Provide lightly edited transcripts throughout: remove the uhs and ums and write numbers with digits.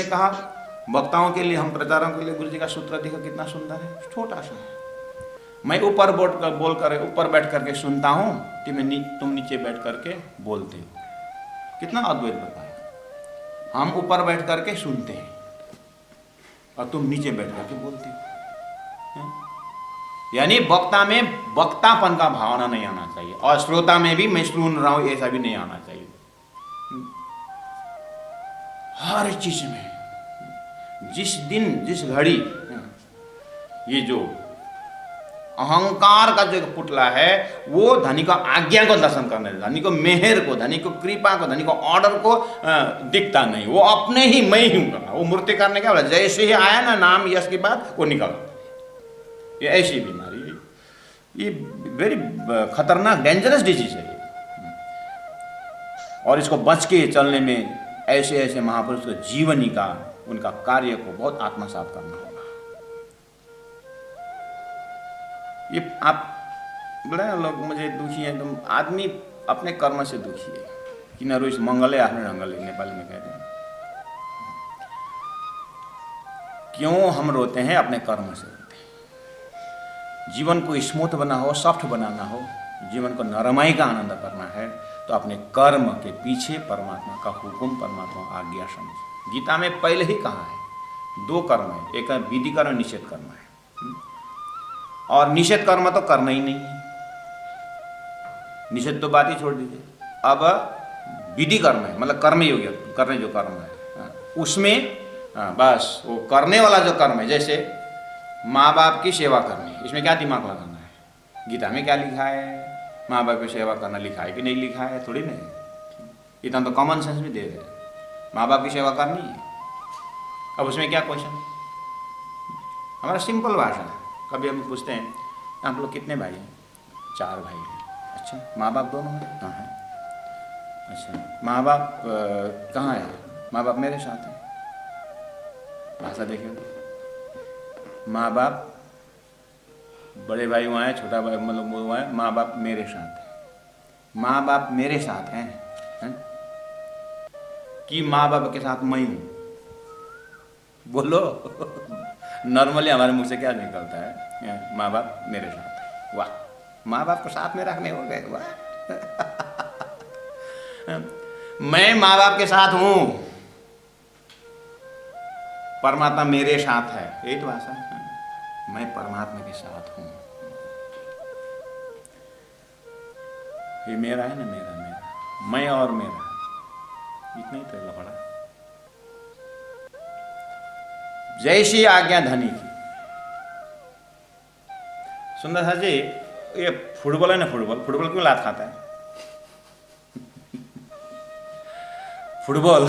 कहा वक्ताओं के लिए, हम प्रचारों के लिए गुरु जी का सूत्र देखो कितना सुंदर है, छोटा सा है। मैं ऊपर ऊपर बैठ करके सुनता हूँ, तुम नीचे बैठ करके बोलते हो। कितना अद्वैत बताया। हम ऊपर बैठ करके सुनते हैं और तुम नीचे बैठ करके बोलते हो। यानी वक्ता में वक्तापन का भावना नहीं आना चाहिए, और श्रोता में भी मैं सुन रहा हूं ऐसा भी नहीं आना चाहिए। हर चीज में जिस दिन जिस घड़ी ये जो अहंकार का जो पुतला है वो धनी को आज्ञा को दर्शन करने, धनी को मेहर को, धनी को कृपा को, धनी को ऑर्डर को दिखता नहीं, वो अपने ही मैं ही हूं करना। वो मूर्ति करने क्या बोला, जैसे ही आया ना नाम यश के बाद वो निकल। ये ऐसी बीमारी है, ये वेरी खतरनाक डेंजरस डिजीज है ये। और इसको बच के चलने में ऐसे ऐसे महापुरुष को जीवनी का, उनका कार्य को बहुत आत्मसात करना होगा। ये आप बोले ना लोग मुझे दुखी है, तुम आदमी अपने कर्म से दुखी है कि न रोज मंगले आफ्ने ढंगले, नेपाली में कहते हैं। क्यों हम रोते हैं? अपने कर्म से रोते हैं। जीवन को स्मूथ बना हो, सॉफ्ट बनाना हो, जीवन को नरमाई का आनंद करना है तो अपने कर्म के पीछे परमात्मा का हुक्म, परमात्मा आज्ञा समझ। गीता में पहले ही कहा है 2 कर्म है, एक है विधि कर्म, निषेध कर्म है। और निषेध कर्म तो करना ही नहीं है, निषेध तो बात ही छोड़ दीजिए। अब विधि कर्म है, मतलब कर्म योग्य करने जो कर्म है उसमें बस वो करने वाला जो कर्म है, जैसे माँ बाप की सेवा करनी, इसमें क्या दिमाग लगाना है? गीता में क्या लिखा है? माँ बाप की सेवा करना लिखा है कि नहीं लिखा है? थोड़ी नहीं, इतना तो कॉमन सेंस भी दे रहे हैं। माँ बाप की सेवा करनी है, अब उसमें क्या क्वेश्चन? हमारा सिंपल भाषा है। कभी हम पूछते हैं आप लोग कितने भाई हैं? 4 भाई हैं। अच्छा, माँ बाप दोनों हैं? हाँ हैं। अच्छा, माँ बाप कहाँ है? माँ बाप मेरे साथ हैं। भाषा देखिए, माँ बाप, बड़े भाई वहाँ है, छोटा भाई मतलब वो वहाँ है, माँ बाप मेरे साथ है। माँ बाप मेरे साथ हैं है? कि माँ बाप के साथ मैं हूँ? बोलो। नॉर्मली हमारे मुंह से क्या निकलता है? माँ बाप मेरे साथ। वाह, माँ बाप को साथ में रखने हो गए, वाह। मैं माँ बाप के साथ हूं, परमात्मा मेरे साथ है, यही तो भाषा है। मैं परमात्मा के साथ हूं, ये मेरा है ना, मेरा मैं और मेरा, इतना ही तो लफड़ा। जैसी आज्ञा धनी की। सुंदर सर जी, ये फुटबॉल है ना, फुटबॉल क्यों लात खाता है? फुटबॉल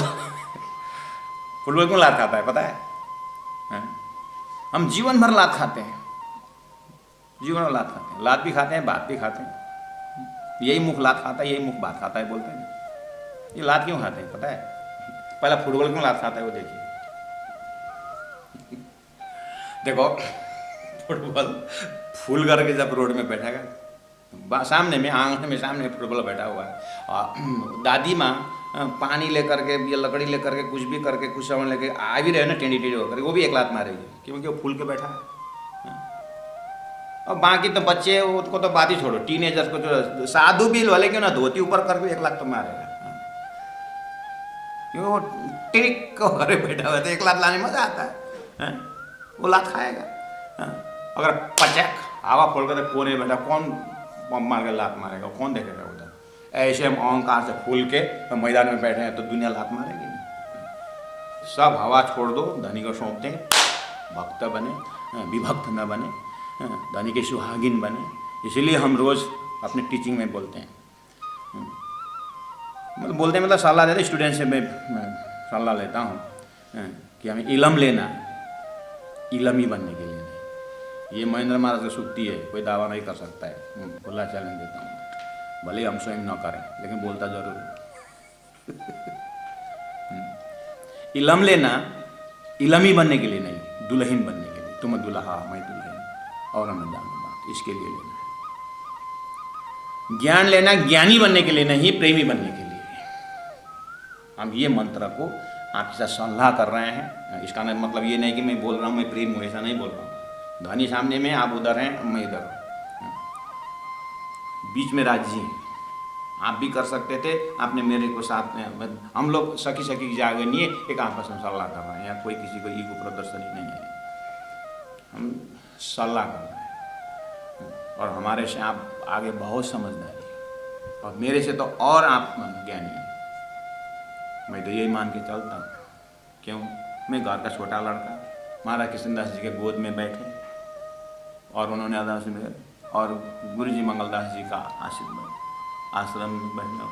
क्यों लात खाता है पता है? हम जीवन भर लात खाते हैं, जीवन भर लात खाते हैं, लात भी खाते हैं, बात भी खाते हैं। यही मुख लात खाता है, यही मुख बात खाता है, बोलते हैं। ये लात क्यों खाते हैं पता है? पहला फुटबॉल क्यों लात खाता है वो देखिए। देखो, फुटबॉल फूल करके जब रोड में बैठेगा, सामने में आंगन में सामने फुटबॉल बैठा हुआ है, और दादी माँ पानी लेकर के या लकड़ी लेकर के कुछ भी करके कुछ सामान लेके आ भी रहे ना, टेढ़ी टेढ़ी होकर, वो भी एक लात मारेगी क्योंकि वो फूल के बैठा है। और बाकी तो बच्चे उसको तो बात ही छोड़ो, टीनेजर्स को जो साधु भी वाले क्यों ना धोती ऊपर करके 1 लात तो मारेगा, क्योंकि वो टिक होकर बैठा हुआ तो 1 लात लाने मजा आता है, वो लात खाएगा। अगर पचक हवा खोल कर कोने बैठा, कौन मार के लात मारेगा? कौन देखेगा उधर? ऐसे हम अहंकार से फूल के मैदान में बैठे हैं तो दुनिया लात मारेगी नहीं। सब हवा छोड़ दो, धनी को सौंप दें, भक्त बने, विभक्त न बने, धनी के सुहागिन बने। इसलिए हम रोज अपने टीचिंग में बोलते हैं, मतलब सलाह देते, स्टूडेंट से मैं सलाह लेता हूँ कि हमें इलम लेना, इलमी बनने के लिए नहीं। ये महेंद्र महाराज की सुक्ति है, कोई दावा नहीं कर सकता है, खुला चैलेंज देता हूँ। भले हम स्वयं न करें लेकिन बोलता जरूर है। इलम लेना इलमी बनने के लिए नहीं, दुल्हन बनने के लिए। तुम दुल्हा मैं दुल्हन और हम जानो बात, इसके लिए लेना है। ज्ञान लेना ज्ञानी बनने के लिए नहीं, प्रेमी बनने के लिए। हम ये मंत्र को आपके साथ सलाह कर रहे हैं। इसका मतलब ये नहीं कि मैं बोल रहा हूँ मैं प्रेम हूँ, ऐसा नहीं बोल रहा हूँ। धनी सामने में, आप उधर हैं, मैं इधर हूँ, बीच में राजी हैं। आप भी कर सकते थे, आपने मेरे को साथ में, हम लोग सखी सखी की जागे नहीं है, एक आपस में सलाह कर रहे हैं। यहाँ कोई किसी को ईगो प्रदर्शनी नहीं है, हम सलाह कर रहे हैं। और हमारे से आप आगे बहुत समझदारी है, और मेरे से तो और आप ज्ञानी हैं। मैं तो यही मान के चलता हूँ। क्यों? मैं घर का छोटा लड़का, महाराज कृष्णदास जी के गोद में बैठे, और उन्होंने अदास में, और गुरु जी मंगलदास जी का आशीर्वाद, आश्रम में बैठना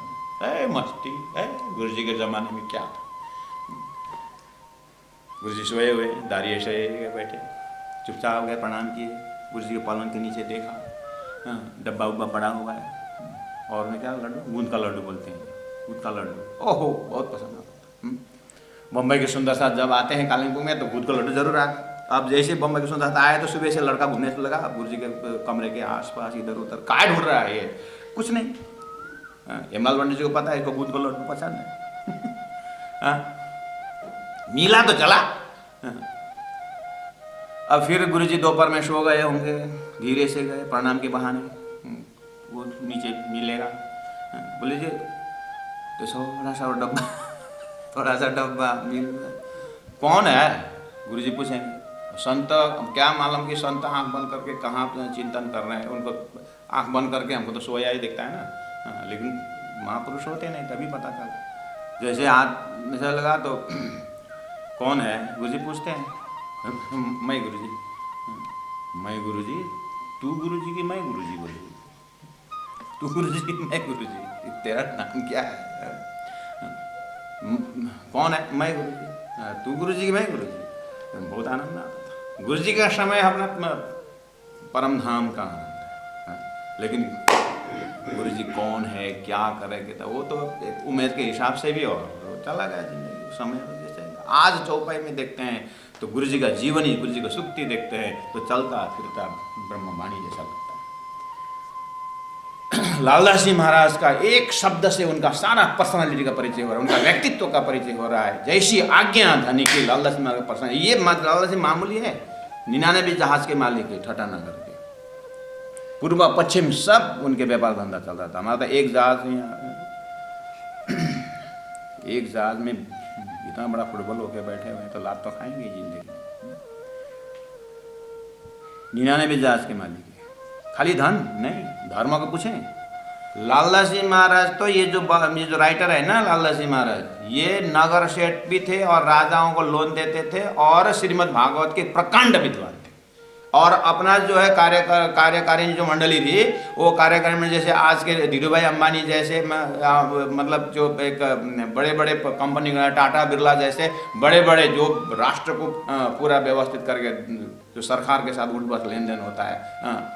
मस्ती है। गुरु जी के ज़माने में क्या था, गुरु जी सोए हुए, दारिये से बैठे, चुपचाप गए, प्रणाम किए, गुरु जी के पलंग के नीचे देखा, डब्बा उब्बा पड़ा हुआ है, और मैं क्या लड्डू, गूंद का लड्डू बोलते हैं, गूंद का लड्डू, ओहो बहुत पसंद आता था। बम्बई के सुंदर साथ जब आते हैं कालिम्पोंग में, तो गूंद का लड्डू जरूर आते। अब जैसे बम्बई के सुंदर साथ आए तो सुबह से लड़का घूमने से लगा गुरु जी के कमरे के आसपास, इधर उधर, काय ढूंढ रहा है ये, कुछ नहीं। हेमलाल पंडित जी को पता है इसको गूंद का लड्डू पसंद है। मिला तो चला। अब फिर गुरु जी दोपहर में सो गए होंगे, धीरे से गए प्रणाम के बहाने, वो नीचे मिलेगा, बोले जी तो थोड़ा सा डब्बा मिल, कौन है? गुरु जी पूछेंगे। संत क्या मालूम कि संत आँख बंद करके कहाँ चिंतन कर रहे हैं, उनको आँख बंद करके हमको तो सोया ही दिखता है ना, लेकिन महापुरुष होते नहीं, तभी पता चला। जैसे हाथ में से लगा तो कौन है? गुरु जी पूछते हैं, मैं गुरु जी। मैं गुरु जी? तू गुरु जी की मैं गुरु जी? बोले तू गुरु जी मैं गुरु जी, तेरा नाम क्या है? कौन है? मैं गुरु जी। तू गुरु जी की मैं गुरु जी। बहुत आनंद आता था। गुरु जी का समय अपना परम धाम का आनंद है, लेकिन गुरु जी कौन है, क्या करेंगे, तो वो तो एक उम्र के हिसाब से भी, और चला गया जिंदगी, समय जैसे आज चौपाई में देखते हैं तो गुरु जी का जीवनी, गुरु जी का सुक्ति देखते हैं तो चलता फिरता ब्रह्मवाणी जैसा लगता है। लालदास जी महाराज का एक शब्द से उनका सारा पर्सनालिटी का परिचय हो रहा है, उनका व्यक्तित्व का परिचय हो रहा है। जैसी आज्ञा धनी की लालदास जी महाराज का पर्सनालिटी। ये लालदास जी मामूली है, 99 जहाज के मालिक है, ठटानगर के, पूर्व पश्चिम सब उनके व्यापार धंधा चल रहा था। हमारा तो एक जहाज एक जहाज में इतना बड़ा फुटबॉल होके बैठे हुए हैं, तो लाभ तो खाएंगे जिंदगी। 99 जहाज के मालिक है, खाली धन नहीं, धर्म को पूछें। लालदास जी महाराज तो ये जो राइटर है ना, लालदास जी महाराज, ये नगर सेठ भी थे और राजाओं को लोन देते थे, और श्रीमद् भागवत के प्रकांड विद्वान थे। और अपना जो है कार्यकारिणी जो मंडली थी, वो कार्यकारिणी में जैसे आज के धीरूभाई अंबानी जैसे, मतलब जो एक बड़े बड़े कंपनी, टाटा बिरला जैसे बड़े बड़े जो राष्ट्र को पूरा व्यवस्थित करके जो सरकार के साथ उठ बस लेन देन होता है,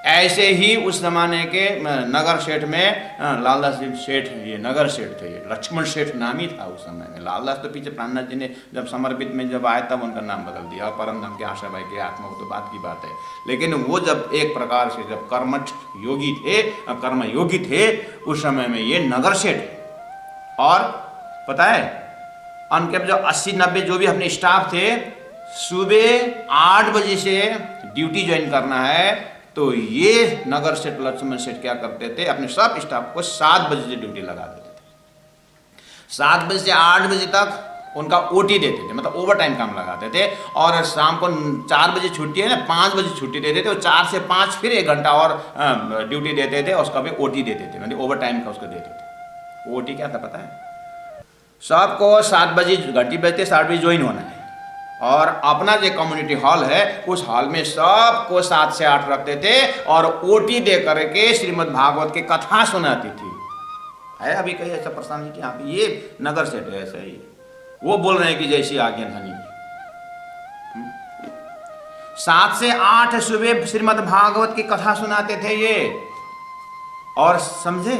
ऐसे ही उस जमाने के नगर सेठ में लालदास जी सेठ, ये नगर सेठ थे, ये लक्ष्मण सेठ नाम ही था उस समय में। लालदास तो पीछे प्राणनाथ जी ने जब समर्पित में जब आए तब उनका नाम बदल दिया, परम धाम के आशा भाई के आत्मा को तो बात की बात है। लेकिन वो जब एक प्रकार से जब कर्मठ योगी थे, कर्म योगी थे, उस समय में ये नगर सेठ। और पता है उनके जो 80-90 जो भी अपने स्टाफ थे, सुबह 8 बजे से ड्यूटी ज्वाइन करना है, तो ये नगर सेठ लक्ष्मण सेठ क्या करते थे, अपने सब स्टाफ को 7 बजे से ड्यूटी लगा देते थे। 7 बजे से 8 बजे तक उनका ओटी देते थे, मतलब ओवर टाइम काम लगाते थे। और शाम को 4 बजे छुट्टी है ना, 5 बजे छुट्टी देते थे, और 4 से 5 फिर 1 घंटा और ड्यूटी देते थे, उसका भी ओटी देते थे, मतलब ओवर टाइम का उसको देते थे। ओटी क्या था पता है? सबको 7 बजे घंटी बजते 7 बजे ज्वाइन होना है, और अपना जो कम्युनिटी हॉल है उस हॉल में सबको 7 से 8 रखते थे, और ओटी दे करके श्रीमद् भागवत की कथा सुनाती थी। है अभी कहीं ऐसा पर्सनालिटी यहाँ पे, ये नगर सेठ है ऐसा ही। वो बोल रहे हैं कि जैसी आज्ञा धनी की। 7 से 8 सुबह श्रीमद् भागवत की कथा सुनाते थे ये। और समझे,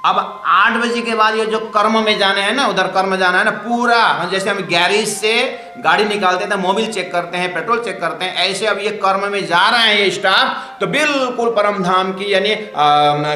अब 8 बजे के बाद ये जो कर्म में जाना है ना, उधर कर्म जाना है ना, पूरा जैसे हम गैरेज से गाड़ी निकालते हैं, मोबिल चेक करते हैं, पेट्रोल चेक करते हैं, ऐसे अब ये कर्म में जा रहे हैं ये स्टाफ, तो बिल्कुल परम धाम की यानी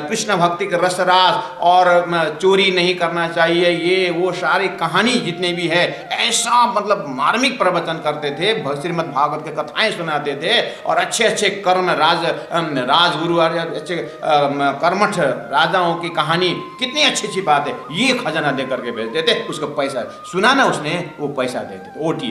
कृष्ण भक्ति के रसरास और चोरी नहीं करना चाहिए, ये वो सारी कहानी जितने भी है, ऐसा मतलब मार्मिक प्रवचन करते थे, श्रीमद् भागवत के कथाएं सुनाते थे, और अच्छे अच्छे कर्म राजगुरु अच्छे कर्मठ राजाओं की कहानी, कितनी अच्छी अच्छी बात है, ये खजाना दे करके भेजते थे, उसको पैसा सुना ना उसने, वो पैसा देते थे, ओटीए।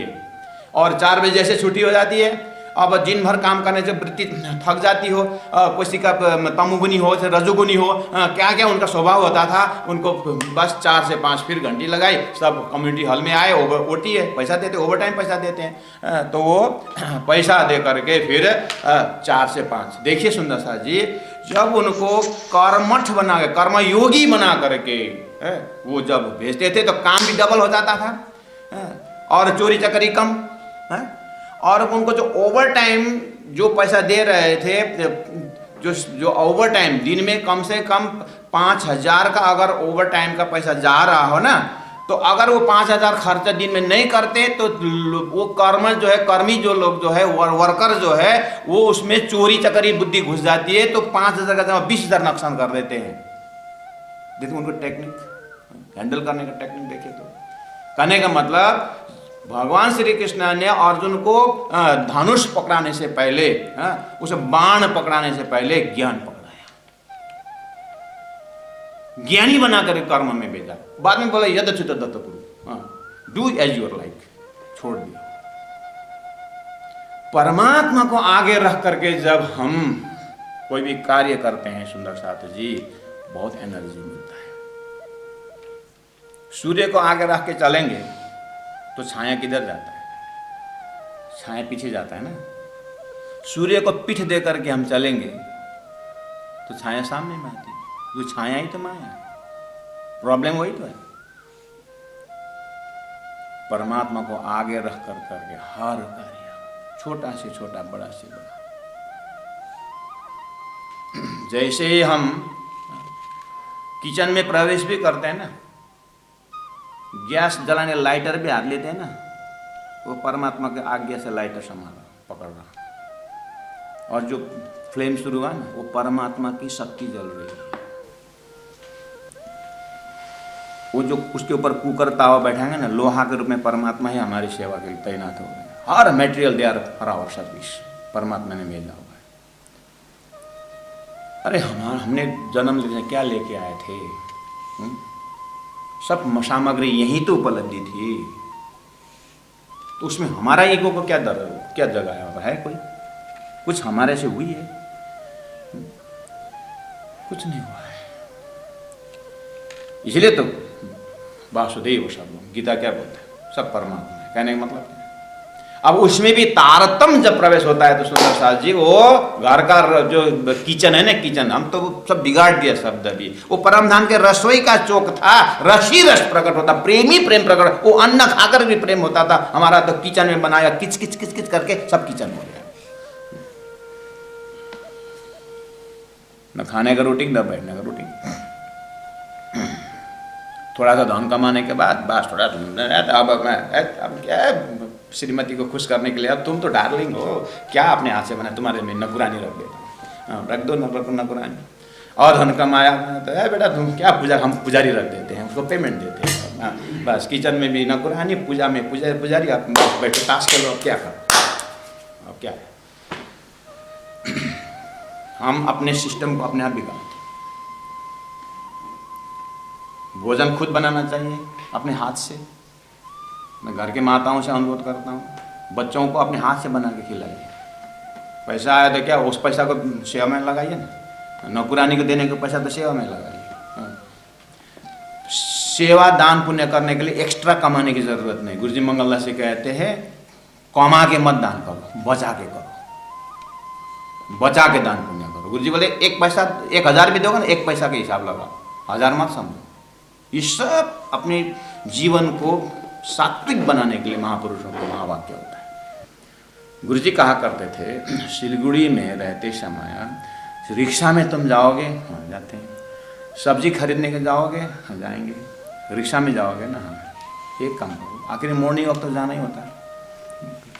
और 4 बजे जैसे छुट्टी हो जाती है, अब दिन भर काम करने से वृत्ति थक जाती हो, किसी का तमोगुनी हो, रजोगुनी हो, क्या क्या उनका स्वभाव होता था, उनको बस 4 से 5 फिर घंटी लगाई, सब कम्युनिटी हॉल में आए, ओटी है, पैसा देते, ओवर टाइम पैसा देते हैं, तो वो पैसा दे करके फिर 4 से 5, देखिए सुंदर सा जी, जब उनको कर्मठ बना के, कर्मयोगी बना करके वो जब भेजते थे तो काम भी डबल हो जाता था और चोरी चकरी कम, और उनको जो ओवर टाइम जो पैसा दे रहे थे, जो ओवर टाइम दिन में कम से कम 5,000 का अगर ओवर टाइम का पैसा जा रहा हो ना, तो अगर वो 5,000 खर्चा दिन में नहीं करते तो वो कर्मी जो लोग जो है, वर्कर जो है, वो उसमें चोरी चकरी बुद्धि घुस जाती है, तो 5,000 का जमा 20,000 नुकसान कर देते हैं। देखो उनको टेक्निक हैंडल करने का टेक्निक देखिए। तो कहने का मतलब भगवान श्री कृष्ण ने अर्जुन को धनुष पकड़ाने से पहले, उसे बाण पकड़ाने से पहले ज्ञान पकड़ाया, ज्ञानी बनाकर कर्म में भेजा, बाद में बोला यदच्युत दत्त कुरु, डू एज यूर लाइक, छोड़ दिया। परमात्मा को आगे रख करके जब हम कोई भी कार्य करते हैं सुंदर साथ जी, बहुत एनर्जी मिलता है। सूर्य को आगे रख के चलेंगे तो छाया किधर जाता है, छाया पीछे जाता है ना। सूर्य को पीठ दे करके हम चलेंगे तो छाया सामने में आती है, वो छाया ही तो माया, प्रॉब्लम वही तो है। परमात्मा को आगे रख कर करके हर कार्य, छोटा से छोटा, बड़ा से बड़ा, जैसे ही हम किचन में प्रवेश भी करते हैं ना, गैस जलाने लाइटर भी हाथ लेते हैं ना, वो परमात्मा के आज्ञा से लाइटर संभाल पकड़ रहा, और जो फ्लेम शुरू हुआ ना, वो परमात्मा की शक्ति जल रही है। वो जो उसके ऊपर कुकर तावा बैठाएंगे ना, लोहा के रूप में परमात्मा ही हमारी सेवा के लिए तैनात हो गए। हर material they are for our service, परमात्मा ने भेजा हुआ है। अरे हमने जन्म लेने क्या लेके आए थे, सब सामग्री यही तो उपलब्धि थी, तो उसमें हमारा ईगो को क्या जगह है? कोई कुछ हमारे से हुई है? कुछ नहीं हुआ है। इसलिए तो वासुदेव शब्द गीता क्या बोलता है, सब परमात्मा है। कहने का मतलब अब उसमें भी तारतम्य जब प्रवेश होता है तो सुंदर साथ जी, वो घर का जो किचन है ना, किचन हम तो सब बिगाड़ दिया शब्द भी। वो परमधाम के रसोई का चौक था, रस ही रस प्रकट होता, प्रेमी प्रेम प्रकट, वो अन्न खाकर भी प्रेम होता था। हमारा तो किचन में बनाया, किच किच किच किच करके सब किचन हो गया, न खाने का रूटीन न बैठने का रूटीन। थोड़ा सा धन कमाने के बाद बस थोड़ा अब क्या है, श्रीमती को खुश करने के लिए, अब तुम तो डार्लिंग हो, क्या अपने हाथ से बना, तुम्हारे में नकुरानी रख देता हूँ, रख दो नकुरानी। और धन कमाया तो बेटा तुम क्या, पूजा हम पुजारी रख देते हैं, उसको पेमेंट देते हैं, बस किचन में भी नकुरानी, पूजा में पुजारी, आप बैठो ताश खेलो, अब क्या करो, अब क्या है। हम अपने सिस्टम को अपने आप बिगाड़ते। भोजन खुद बनाना चाहिए अपने हाथ से। मैं घर के माताओं से अनुरोध करता हूँ, बच्चों को अपने हाथ से बना के खिलाइए। पैसा आया तो क्या, उस पैसा को सेवा में लगाइए ना, नौकरानी को देने का पैसा तो सेवा में लगाइए। सेवा दान पुण्य करने के लिए एक्स्ट्रा कमाने की जरूरत नहीं। गुरुजी मंगलदास से कहते हैं, कमा के मत दान करो, बचा के करो, बचा के दान पुण्य करो। गुरुजी बोले 1 पैसा 1000 भी दोगे ना, 1 पैसा के हिसाब लगाओ, 1000 मत समझो। ये सब अपने जीवन को सात्विक बनाने के लिए महापुरुषों को महावाक्य होता है। गुरुजी कहा करते थे, सिलगुड़ी में रहते समय रिक्शा में तुम जाओगे, हाँ जाते हैं, सब्जी खरीदने के जाओगे, हाँ जाएंगे, रिक्शा में जाओगे ना, हाँ, एक काम करो, आखिर मॉर्निंग वक्त तो जाना ही होता है,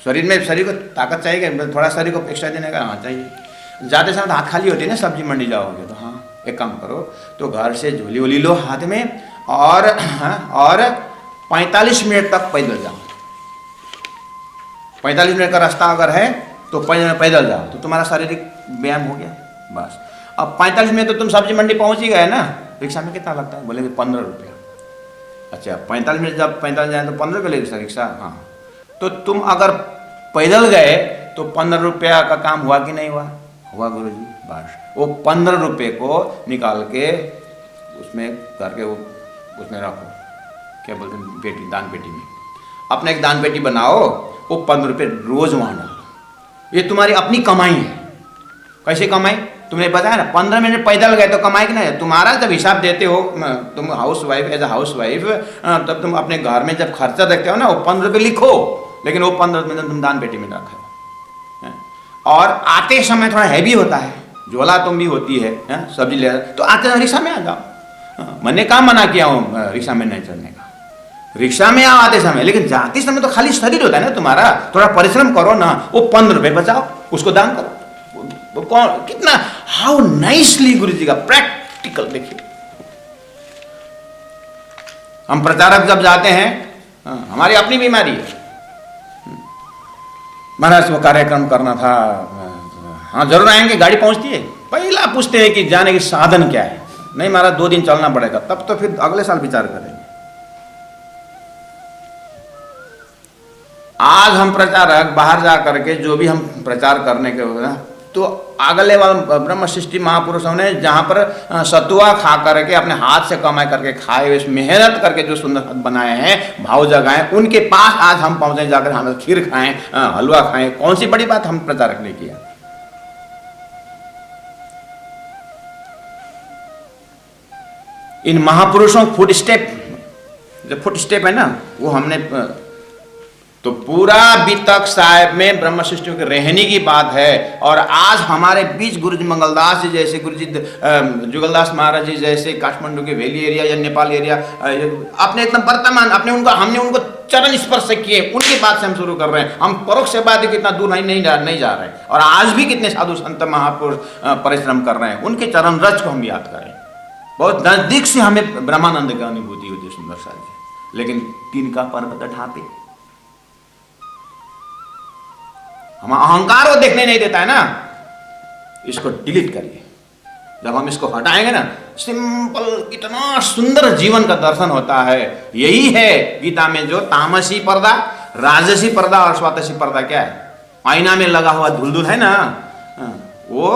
शरीर को ताकत चाहिए, थोड़ा शरीर को एक्स्ट्रा देने का हाँ चाहिए। जाते समय हाथ खाली होती है ना, सब्जी मंडी जाओगे तो हाँ एक काम करो, तो घर से झोली वोली लो हाथ में और 45 मिनट तक पैदल जाओ। 45 मिनट का रास्ता अगर है तो पैदल जाओ, तो तुम्हारा शारीरिक व्यायाम हो गया बस। अब 45 मिनट तो तुम सब्जी मंडी पहुंच ही गए ना। रिक्शा में कितना लगता है? बोलेंगे 15 रुपया। अच्छा 45 मिनट जब 45 जाए तो 15 रुपये लेगी रिक्शा। हाँ तो तुम अगर पैदल गए तो 15 रुपया का काम हुआ कि नहीं हुआ? हुआ गुरु जी बस। वो 15 रुपये को निकाल के उसमें करके वो उसमें रखो, क्या बोलते हैं, पेटी, दान पेटी में। अपने एक दान पेटी बनाओ, वो 15 रुपये रोज वहाँ डालो। ये तुम्हारी अपनी कमाई है। कैसे कमाई? तुमने बताया ना 15 मिनट पैदल गए तो कमाई कि नहीं? तुम्हारा जब हिसाब देते हो तुम housewife, as a housewife, तब तुम अपने घर में जब खर्चा देखते हो ना, वो 15 रुपये लिखो, लेकिन वो 15 रुपये तुम दान पेटी में रखो। और आते समय थोड़ा हैवी होता है, झोला तुम भी होती है सब्जी ले, तो आते समय रिक्शा में आ जाओ। मैंने कहाँ मना किया हूँ रिक्शा में नहीं चलने का? रिक्शा में आओ आते समय, लेकिन जाते समय तो खाली शरीर होता है ना तुम्हारा, थोड़ा परिश्रम करो ना। वो 15 रुपये बचाओ, उसको दान करो। वो कौन कितना हाउ नाइसली गुरु जी का प्रैक्टिकल देखिए। हम प्रचारक जब जाते हैं, हमारी अपनी बीमारी है, महाराज वो कार्यक्रम करना था, हाँ जरूर आएंगे, गाड़ी पहुंचती है, पहला पूछते हैं कि जाने के साधन क्या है? नहीं महाराज 2 दिन चलना पड़ेगा, तब तो फिर अगले साल विचार करेंगे। आज हम प्रचारक बाहर जा करके जो भी हम प्रचार करने के हो ना, तो अगले वाले ब्रह्म सृष्टि महापुरुषों ने जहाँ पर सतुआ खा करके अपने हाथ से कमाई करके खाए हुए, मेहनत करके जो सुंदर बनाए हैं, भाव जगाए, उनके पास आज हम पहुंचे, जाकर हम खीर खाएं, हलवा खाएं, कौन सी बड़ी बात हम प्रचारक ने किया? इन महापुरुषों फुट स्टेप है ना, वो हमने तो पूरा बीतक साहिब में ब्रह्म सृष्टियों के रहने की बात है। और आज हमारे बीच गुरु जी मंगलदास जी जैसे, गुरु जी जुगलदास महाराज जी जैसे, काठमांडू के वैली एरिया या नेपाल एरिया, अपने एकदम वर्तमान हमने उनको चरण स्पर्श किए, उनकी बात से हम शुरू कर रहे हैं। हम परोक्ष से बात कितना दूर नहीं जा रहे हैं। और आज भी कितने साधु संत महापुरुष परिश्रम कर रहे हैं, उनके चरण रज को हम याद करें। बहुत नजदीक से हमें ब्रह्मानंद की अनुभूति होती है सुंदर सा जी। लेकिन तिनका पर्वत ढापे, हम अहंकार वो देखने नहीं देता है ना, इसको डिलीट करिए। जब हम इसको हटाएंगे ना, सिंपल कितना सुंदर जीवन का दर्शन होता है। यही है गीता में जो तामसी पर्दा, राजसी पर्दा और स्वातसी पर्दा क्या है? आईना में लगा हुआ धुल है ना, वो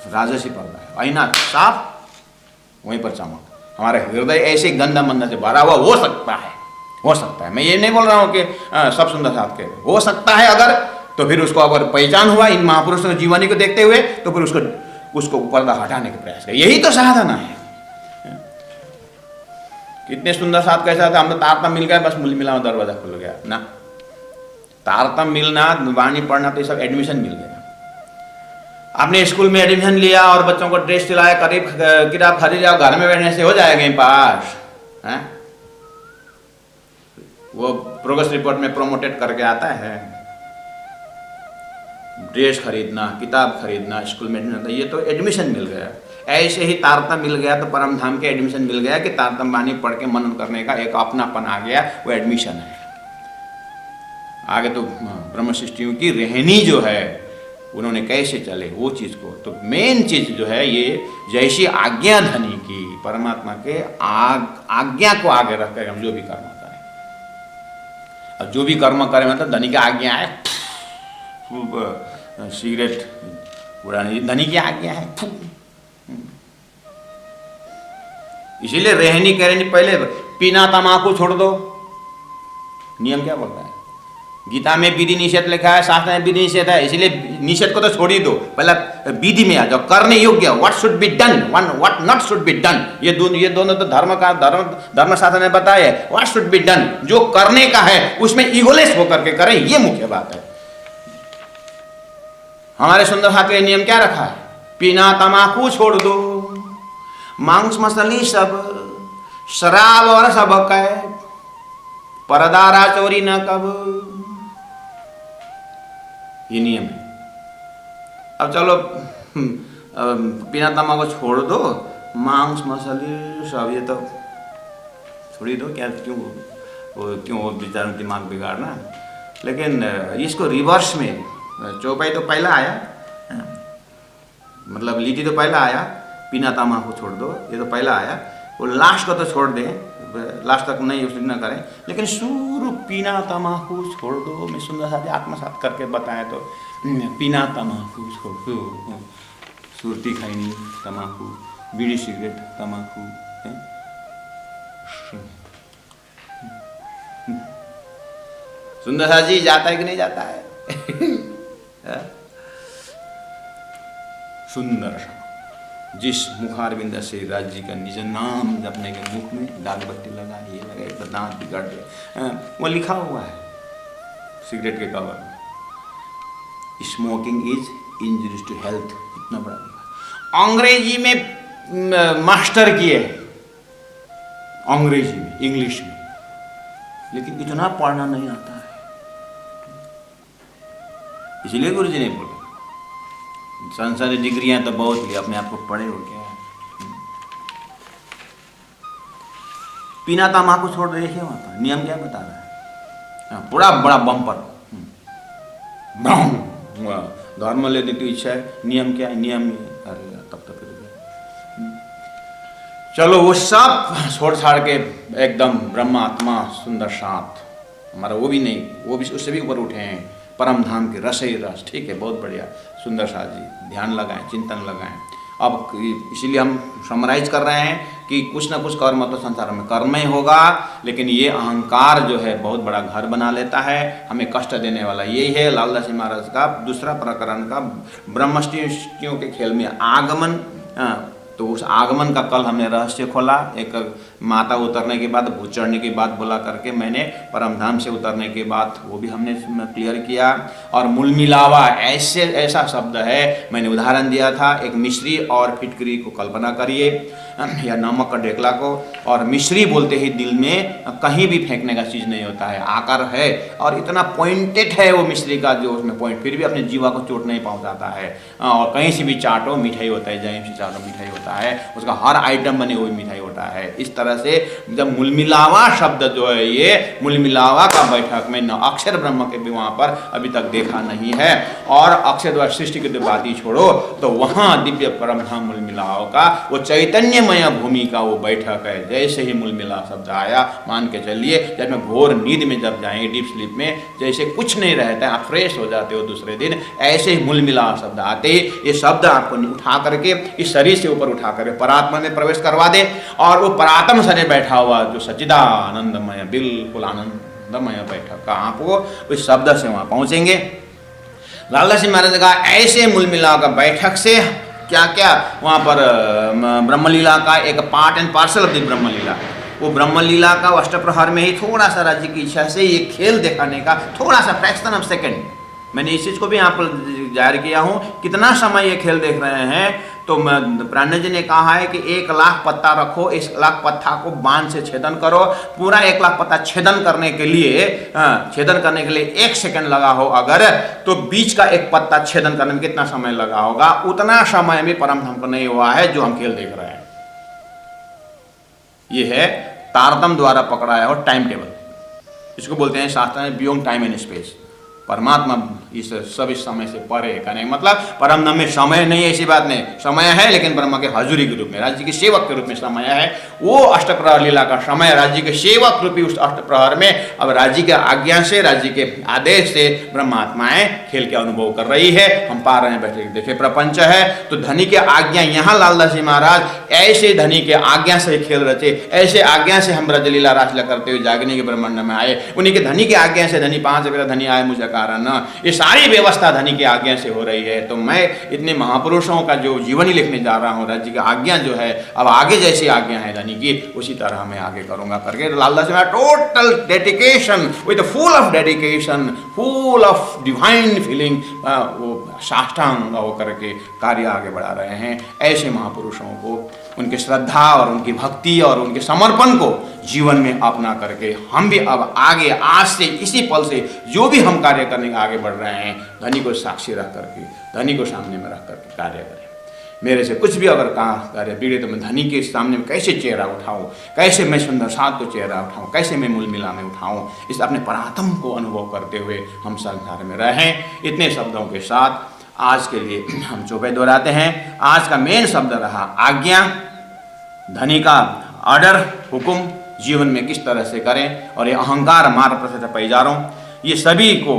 राजसी पर्दा है। आईना साफ, वहीं पर चमक। हमारे हृदय ऐसे गंदा मंदा से भरा हुआ हो सकता है। मैं ये नहीं बोल रहा हूँ कि सब सुंदर साथ के, हो सकता है अगर, तो फिर उसको अगर पहचान हुआ इन महापुरुषों की जीवनी को देखते हुए, तो फिर उसको पर्दा हटाने का प्रयास करें। यही तो साधना है। कितने सुंदर साथ कैसा था, हम तो तारतम मिल गया, बस मूल मिला दरवाजा खुल गया ना। तारतम मिलना, वाणी पढ़ना, तो ये सब एडमिशन मिल गया। आपने स्कूल में एडमिशन लिया और बच्चों को ड्रेस दिलाया, करीब किताब खरीद लिया, घर में बैठने से हो जाएगा पास है? वो प्रोग्रेस रिपोर्ट में प्रोमोटेड करके आता है। ड्रेस खरीदना, किताब खरीदना, स्कूल में एडमिशन, ये तो एडमिशन मिल गया। ऐसे ही तारतम मिल गया तो परम धाम के एडमिशन मिल गया कि तारतम वाणी पढ़ के मनन करने का एक अपनापन आ गया, वो एडमिशन है। आगे तो ब्रह्म सृष्टियों की रहनी जो है, उन्होंने कैसे चले वो चीज को, तो मेन चीज जो है ये जैसी आज्ञा धनी की, परमात्मा के आज्ञा को आगे रखकर हम जो भी कर्म करें, और जो भी कर्म करें मतलब धनी की आज्ञा है खूब सिगरेट उड़ाने, धनी की आज्ञा है। इसीलिए रहनी कहनी, पहले पीना तमाकू छोड़ दो। नियम क्या बोलता है? गीता में विधि निषेध लिखा है, शास्त्र में विधि निषेध है, इसलिए निषेध को तो छोड़ ही दो, पहले विधि में आ जाओ। करने योग्य, what should be done, what not should be done, ये दोनों तो धर्म शास्त्र ने बताया है। व्हाट शुड बी डन, जो करने का है उसमें ईगोलेस होकर के करें, ये मुख्य बात है। हमारे सुंदर हाथ में नियम क्या रखा है? पीना तमाकू छोड़ दो, मांस मछली सब, शराब और सब कै, परदारा चोरी न कब। ये नियम है। अब चलो बिना तम्बाकू को छोड़ दो, मांस मसाले सब ये तो छोड़ ही दो, क्या क्यों वो बेचारों दिमाग बिगाड़ना। लेकिन इसको रिवर्स में, चौपाई तो पहला आया, मतलब लीटी तो पहला आया, बिना तम्बाकू छोड़ दो ये तो पहला आया, वो लास्ट को तो छोड़ दें, लास्ट तक नहीं उसने न करें, लेकिन शुरू बिना तम्बाकू छोड़ दो में सुंदर सा आत्मसात करके बताएं तो बिना तम्बाकू छोड़ दो, सुरती खैनी तम्बाकू, बीड़ी सिगरेट तम्बाकू, सुंदर सा जी जाता है कि नहीं जाता है? सुंदर सा जिस मुखारविंद से राज्य जी का निज नाम जपने के मुख में दाग बत्ती लगा, ये लगा, एक दांत बिगड़ गए, वो लिखा हुआ है सिगरेट के कवर में, स्मोकिंग इज इंजurious टू हेल्थ, इतना बड़ा लिखा। अंग्रेजी में मास्टर किए, अंग्रेजी में, इंग्लिश में, लेकिन इतना पढ़ना नहीं आता है, इसलिए गुरु जी ने बोला संसारी डिग्रियां तो बहुत ली, अपने आप को पढ़े हो क्या? बिना तम्बाकू छोड़ दे, देखिए वहां पर नियम क्या बता रहा है, बड़ा बड़ा बम्पर, धर्म लेने की इच्छा है, नियम क्या है? नियम अरे तब तक चलो वो सब छोड़ छाड़ के एकदम ब्रह्मात्मा सुंदर साथ हमारा, वो भी नहीं, वो भी उससे भी ऊपर उठे हैं, परम धाम के रस ही रस। ठीक है, बहुत बढ़िया, सुंदर साथ जी, ध्यान लगाएं, चिंतन लगाएं। अब इसीलिए हम समराइज कर रहे हैं कि कुछ ना कुछ कर्म तो संसार में कर्म ही होगा, लेकिन ये अहंकार जो है बहुत बड़ा घर बना लेता है, हमें कष्ट देने वाला यही है। लालदास जी महाराज का दूसरा प्रकरण का ब्रह्मष्टियों के खेल में आगमन, तो उस आगमन का कल हमने रहस्य खोला, एक माता उतरने के बाद, भूत चढ़ने की बात बोला करके मैंने, परमधाम से उतरने के बाद वो भी हमने क्लियर किया। और मूल मिलावा ऐसा शब्द है, मैंने उदाहरण दिया था, एक मिश्री और फिटकरी को कल्पना करिए, या नमक का ढेकला को, और मिश्री बोलते ही दिल में कहीं भी फेंकने का चीज़ नहीं होता है, आकार है और इतना पॉइंटेड है वो मिश्री का जो उसमें पॉइंट, फिर भी अपने जीवा को चोट नहीं पहुंचाता है। और कहीं से भी चाटो मिठाई होता है, जहीं से चाटो मिठाई होता है, उसका हर आइटम बने हुई मिठाई होता है। इस तरह से जब मूलमिलावा शब्द जो है, ये मूलमिलावा का बैठक में न अक्षर ब्रह्म के भी वहाँ पर अभी तक देखा नहीं है, और अक्षर द्वारा सृष्टि की तो बात ही छोड़ो, तो वहाँ दिव्य परमधाम मूलमिलाव का वो चैतन्यमय भूमि का वो बैठक है। जैसे ही मूलमिलाव शब्द आया, मान के चलिए जब मैं घोर नींद में जब जाएंगे, डीप स्लीप में, जैसे कुछ नहीं रहता है, आप फ्रेश हो जाते हो दूसरे दिन, ऐसे ही मूलमिलाव शब्द आते, ये शब्द आपको उठा करके इस शरीर से ऊपर उठा करके परात्मा में प्रवेश करवा दे, और वो परात्म सने बैठा हुआ जो सच्चिदानंदमय, बिल्कुल आनंदमय बैठक का आपको उस शब्द से वहां पहुंचेंगे। लालदास जी महाराज का ऐसे मूलमिलाव का बैठक से क्या क्या वहाँ पर ब्रह्मलीला का एक part and parcel of the ब्रह्मलीला, वो ब्रह्मलीला का अष्टप्रहर में ही थोड़ा सा राज्य की इच्छा से ये खेल दिखाने का थोड़ा सा फ्रैक्शन ऑफ सेकंड, मैंने इस चीज़ को भी यहाँ पर जाहिर किया हूँ, कितना समय ये खेल देख रहे हैं। तो प्राणनाथ जी ने कहा है कि 1,00,000 पत्ता रखो, 1,00,000 पत्ता को बाण से छेदन करो, पूरा 1,00,000 पत्ता छेदन करने के लिए 1 सेकंड लगा हो अगर, तो बीच का एक पत्ता छेदन करने में कितना समय लगा होगा, उतना समय में परमधाम को नहीं हुआ है जो हम खेल देख रहे हैं। ये है तारतम द्वारा पकड़ाया हो टाइम टेबल, इसको बोलते हैं शास्त्र में बियॉन्ड टाइम एंड स्पेस। परमात्मा इस सब इस समय से परे, कहने का मतलब परमधाम में समय नहीं है, ऐसी बात नहीं, समय है, लेकिन ब्रह्मा के हजूरी के रूप में, राज्य के सेवक के रूप में समय है। वो अष्टप्रहर लीला का समय राज्य के सेवक रूपी उस अष्टप्रहर में अब राज्य के आज्ञा से, राज्य के आदेश से ब्रह्मात्माएं खेल के अनुभव कर रही है। हम पा रहे हैं, बैठे देखे प्रपंच है, तो धनी के आज्ञा, यहाँ लालदास जी महाराज ऐसे धनी के आज्ञा से खेल रचे, ऐसे आज्ञा से हम ब्रजलीला रासलीला करते हुए जागने के ब्रह्मांड में आए, उन्हीं के धनी के आज्ञा से, धनी 5 रुपये धनी आए मुझे कारण, ये सारी व्यवस्था धनी की आज्ञा से हो रही है। तो मैं इतने महापुरुषों का जो जीवनी लिखने जा रहा हूँ, राज्य की आज्ञा जो है, अब आगे जैसी आज्ञा है धनी की, उसी तरह मैं आगे करूंगा करके Laldas ji total dedication, with full of dedication, full of divine feeling, वो साष्टांग होकर के कार्य आगे बढ़ा रहे हैं। ऐसे महापुरुषों को, उनकी श्रद्धा और उनकी भक्ति और उनके समर्पण को जीवन में अपना करके हम भी अब आगे आज से इसी पल से जो भी हम कार्य करने आगे बढ़ रहे हैं, धनी को साक्षी रख करके, धनी को सामने में रख करके कार्य करें। मेरे से कुछ भी अगर कार्य बिगड़े तो मैं धनी के सामने में कैसे चेहरा उठाऊं, कैसे मैं सुंदर साथ को चेहरा उठाऊं, कैसे मैं मूल मिला में उठाऊं, इस अपने परात्म को अनुभव करते हुए हम संसार में रहें। इतने शब्दों के साथ आज के लिए हम चौपाई दोहराते हैं। आज का मेन शब्द रहा आज्ञा। धनी का ऑर्डर, हुक्म जीवन में किस तरह से करें, और ये अहंकार, मार, प्रसिद्ध, पैजारों, ये सभी को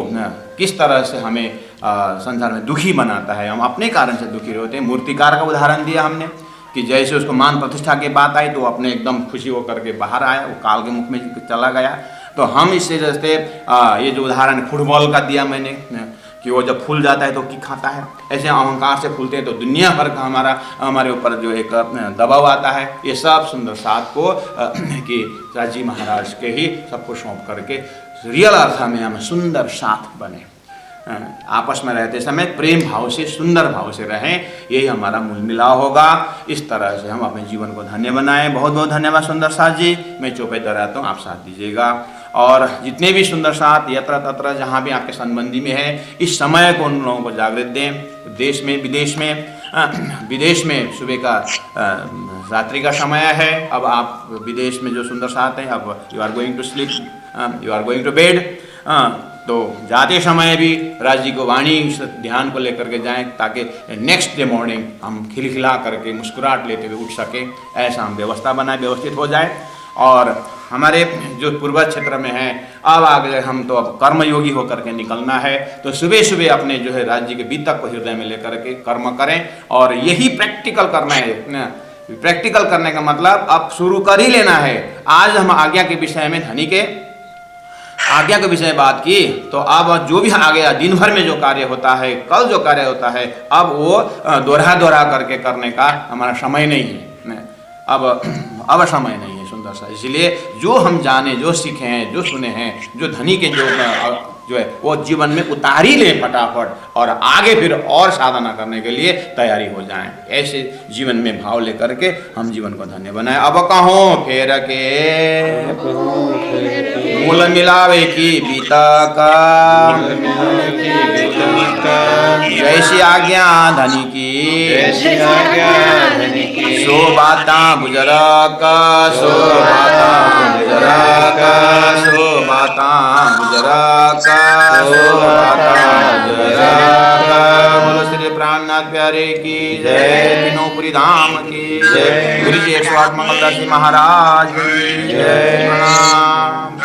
किस तरह से हमें संसार में दुखी बनाता है। हम अपने कारण से दुखी होते हैं। मूर्तिकार का उदाहरण दिया हमने कि जैसे उसको मान प्रतिष्ठा की बात आई तो अपने एकदम खुशी होकर के बाहर आया, वो काल के मुख में चला गया। तो हम इससे जैसे ये जो उदाहरण फुटबॉल का दिया मैंने कि वो जब फूल जाता है तो की खाता है, ऐसे अहंकार से फूलते हैं तो दुनिया भर का हमारे ऊपर जो एक दबाव आता है। ये सब सुंदर साथ को कि राजी महाराज के ही सबको सौंप करके रियल अर्थ में हम सुंदर साथ बने, आपस में रहते समय प्रेम भाव से, सुंदर भाव से रहें, यही हमारा मूल मिलाव होगा। इस तरह से हम अपने जीवन को धन्य बनाएं। बहुत बहुत धन्यवाद सुंदर साथ जी। मैं चौपाई दोहराता हूँ, आप साथ दीजिएगा। और जितने भी सुंदर साथ यत्र तत्र जहाँ भी आपके संबंधी में है, इस समय को उन लोगों को जागृत दें। देश में विदेश में, विदेश में सुबह का रात्रि का समय है। अब आप विदेश में जो सुंदर साथ हैं, अब you are going to sleep, you are going to bed. तो जाते समय भी राज जी को वाणी ध्यान को लेकर के जाएं, ताकि नेक्स्ट डे मॉर्निंग हम खिलखिला करके मुस्कुराहट लेते हुए उठ सकें। ऐसा हम व्यवस्था बनाए, व्यवस्थित हो जाए। और हमारे जो पूर्वज क्षेत्र में है, अब आगे हम तो अब कर्मयोगी होकर के निकलना है। तो सुबह सुबह अपने जो है राज्य के बीतक को हृदय में लेकर के कर्म करें, और यही प्रैक्टिकल करना है। प्रैक्टिकल करने का मतलब अब शुरू कर ही लेना है। आज हम आज्ञा के विषय में, धनी के आज्ञा के विषय बात की, तो अब जो भी आगे दिन भर में जो कार्य होता है, कल जो कार्य होता है, अब वो दोहरा करके करने का हमारा समय नहीं है। अब समय नहीं है सुंदर सा। इसलिए जो हम जाने, जो सीखे हैं, जो सुने हैं, जो धनी के जो है वो जीवन में उतार ही लें फटाफट, और आगे फिर और साधना करने के लिए तैयारी हो जाएं। ऐसे जीवन में भाव लेकर के हम जीवन को धन्य बनाएं। अब कहो फेर के मूल मिलावे की बीतक, जैसी आज्ञा धनी की, सो बाता गुजरक, सो बाता गुजरक, सो बाता गुजरक, सो बाता गुजरक। बोलो श्री प्राणनाथ प्यारे की जय, तीनों धाम की जय, गुरु जी 108 मंगलदास जी महाराज की जय। प्रणाम।